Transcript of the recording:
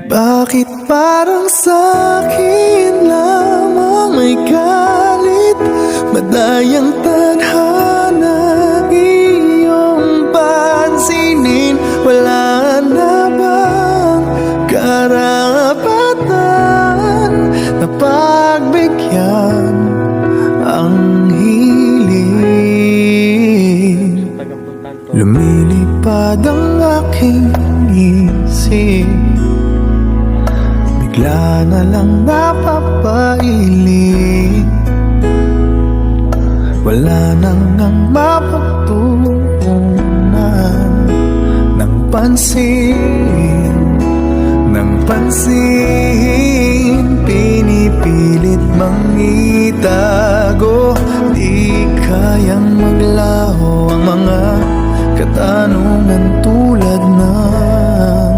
Bakit parang sa'kin lamang may galit, madayang tadhana iyong pansinin? Wala na bang karapatan na pagbigyan ang hiling? Lumilipad ang aking isip, bigla na lang napapailing. Wala nang nang mapagtuunan ng pansin, ng pansin. Pinipilit mang itago, di kayang maglaho ang mga katanungan tulad